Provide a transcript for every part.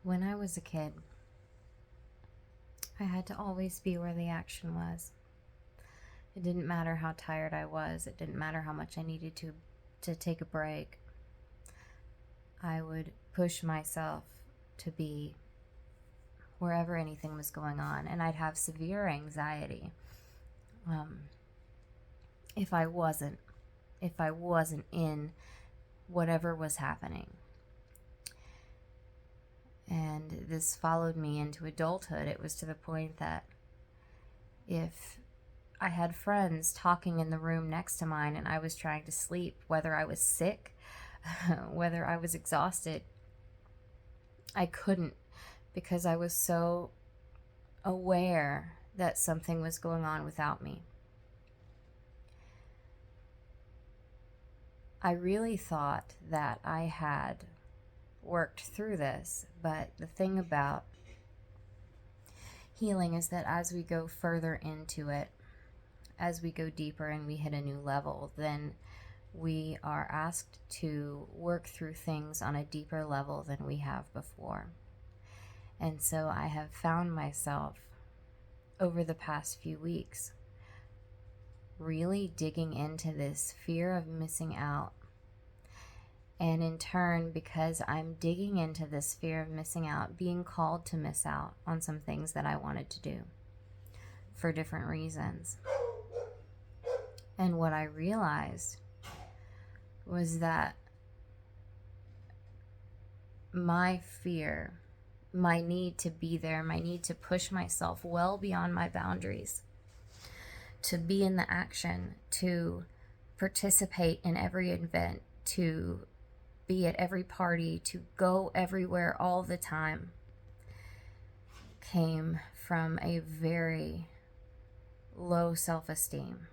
When I was a kid, I had to always be where the action was. It didn't matter how tired I was. It didn't matter how much I needed to take a break. I would push myself to be wherever anything was going on, and I'd have severe anxiety um, if I wasn't in whatever was happening. And this followed me into adulthood. It was to the point that if I had friends talking in the room next to mine and I was trying to sleep, whether I was sick, whether I was exhausted, I couldn't, because I was so aware that something was going on without me. I really thought that I had worked through this, but the thing about healing is that as we go further into it, as we go deeper and we hit a new level, then we are asked to work through things on a deeper level than we have before. And so I have found myself over the past few weeks really digging into this fear of missing out. And in turn, because I'm digging into this fear of missing out, being called to miss out on some things that I wanted to do for different reasons. And what I realized was that my fear, my need to be there, my need to push myself well beyond my boundaries, to be in the action, to participate in every event, to be at every party, to go everywhere all the time, came from a very low self-esteem,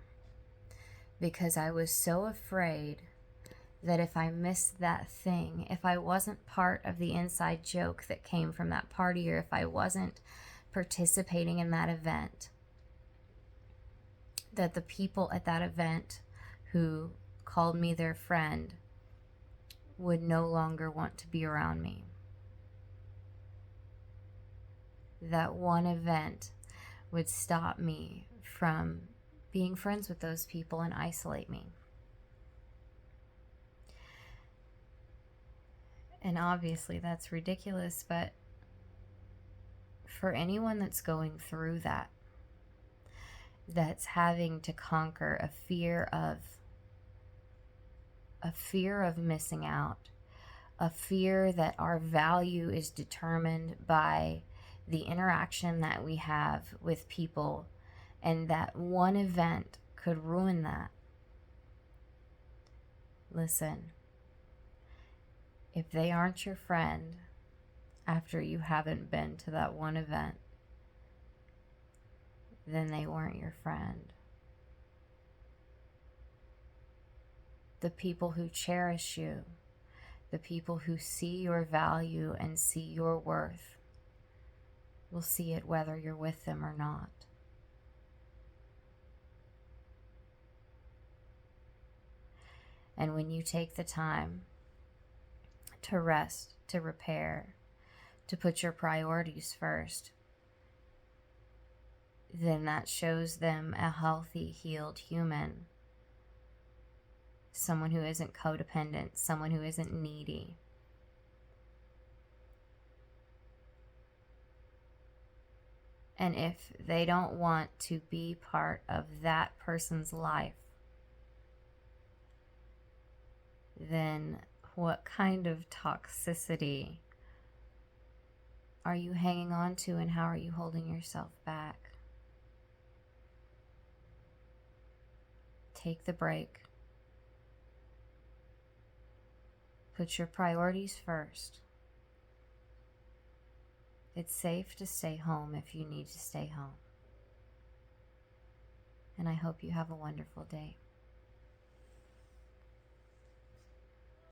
because I was so afraid that if I missed that thing, if I wasn't part of the inside joke that came from that party, or if I wasn't participating in that event, that the people at that event who called me their friend would no longer want to be around me. That one event would stop me from being friends with those people and isolate me. And obviously that's ridiculous, but for anyone that's going through that, that's having to conquer a fear of missing out, a fear that our value is determined by the interaction that we have with people, and that one event could ruin that. Listen, if they aren't your friend after you haven't been to that one event, then they weren't your friend. The people who cherish you, the people who see your value and see your worth, will see it whether you're with them or not. And when you take the time to rest, to repair, to put your priorities first, then that shows them a healthy, healed human. Someone who isn't codependent, someone who isn't needy. And if they don't want to be part of that person's life, then what kind of toxicity are you hanging on to, and how are you holding yourself back? Take the break. Put your priorities first. It's safe to stay home if you need to stay home. And I hope you have a wonderful day.